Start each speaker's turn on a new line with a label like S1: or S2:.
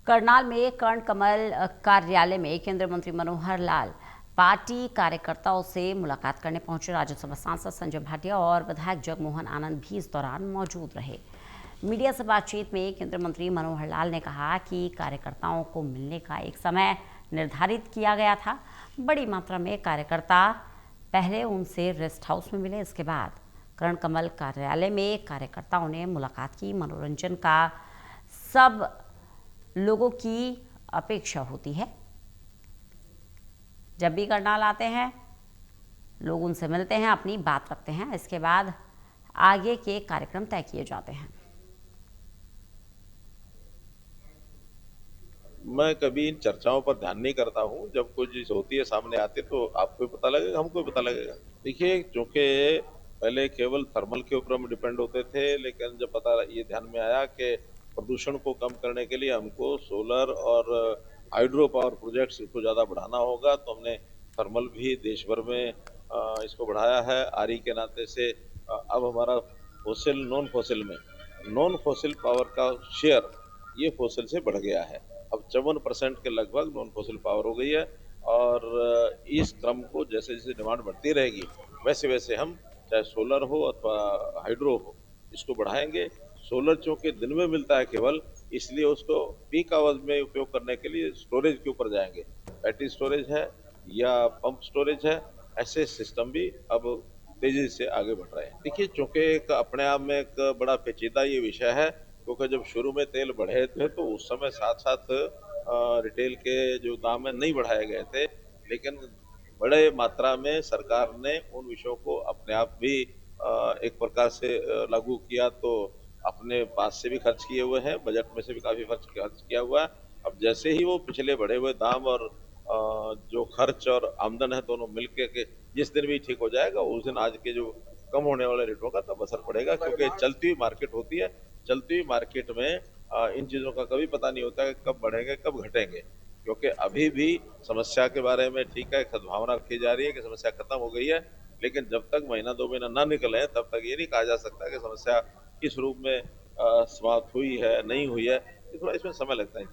S1: करनाल में कर्ण कमल कार्यालय में केंद्रीय मंत्री मनोहर लाल पार्टी कार्यकर्ताओं से मुलाकात करने पहुंचे। राज्यसभा सांसद संजय भाटिया और विधायक जगमोहन आनंद भी इस दौरान मौजूद रहे। मीडिया से बातचीत में केंद्रीय मंत्री मनोहर लाल ने कहा कि कार्यकर्ताओं को मिलने का एक समय निर्धारित किया गया था। बड़ी मात्रा में कार्यकर्ता पहले उनसे रेस्ट हाउस में मिले, इसके बाद कर्ण कमल कार्यालय में कार्यकर्ताओं ने मुलाकात की। मनोरंजन का सब लोगों की अपेक्षा होती है। जब भी करनाल आते हैं लोग उनसे मिलते हैं, अपनी बात रखते हैं, इसके बाद आगे के कार्यक्रम तय किए जाते हैं।
S2: मैं कभी इन चर्चाओं पर ध्यान नहीं करता हूँ। जब कोई चीज होती है सामने आती है तो आपको भी पता लगेगा, हमको भी पता लगेगा। देखिए, क्योंकि पहले केवल थर्मल के ऊपर हम डिपेंड होते थे, लेकिन जब पता ये ध्यान में आया कि प्रदूषण को कम करने के लिए हमको सोलर और हाइड्रो पावर प्रोजेक्ट्स को ज़्यादा बढ़ाना होगा, तो हमने थर्मल भी देश भर में इसको बढ़ाया है। आरई के नाते से अब हमारा नॉन फॉसिल पावर का शेयर ये फॉसिल से बढ़ गया है। अब 54% के लगभग नॉन फॉसिल पावर हो गई है। और इस क्रम को जैसे जैसे डिमांड बढ़ती रहेगी वैसे वैसे हम चाहे सोलर हो अथवा हाइड्रो हो इसको बढ़ाएंगे। सोलर चूंकि दिन में मिलता है केवल, इसलिए उसको पीक आवर्स में उपयोग करने के लिए स्टोरेज के ऊपर जाएंगे। बैटरी स्टोरेज है या पंप स्टोरेज है, ऐसे सिस्टम भी अब तेजी से आगे बढ़ रहे हैं। देखिए, चूंकि एक अपने आप में एक बड़ा पेचीदा ये विषय है, क्योंकि जब शुरू में तेल बढ़े थे तो उस समय साथ साथ रिटेल के जो दाम है नहीं बढ़ाए गए थे, लेकिन बड़े मात्रा में सरकार ने उन विषयों को अपने आप भी एक प्रकार से लागू किया, तो अपने पास से भी खर्च किए हुए हैं, बजट में से भी काफी खर्च किया हुआ है। अब जैसे ही वो पिछले बढ़े हुए दाम और जो खर्च और आमदन है दोनों मिलके के जिस दिन भी ठीक हो जाएगा, उस दिन आज के जो कम होने वाले रेटों का तब असर पड़ेगा। क्योंकि चलती हुई मार्केट होती है, चलती हुई मार्केट में इन चीजों का कभी पता नहीं होता कि कब बढ़ेंगे कब घटेंगे। क्योंकि अभी भी समस्या के बारे में ठीक है सद्भावना रखी जा रही है कि समस्या खत्म हो गई है, लेकिन जब तक महीना 2 महीना ना निकले तब तक ये नहीं कहा जा सकता कि समस्या किस रूप में समाप्त हुई है नहीं हुई है। ये थोड़ा इसमें समय लगता है।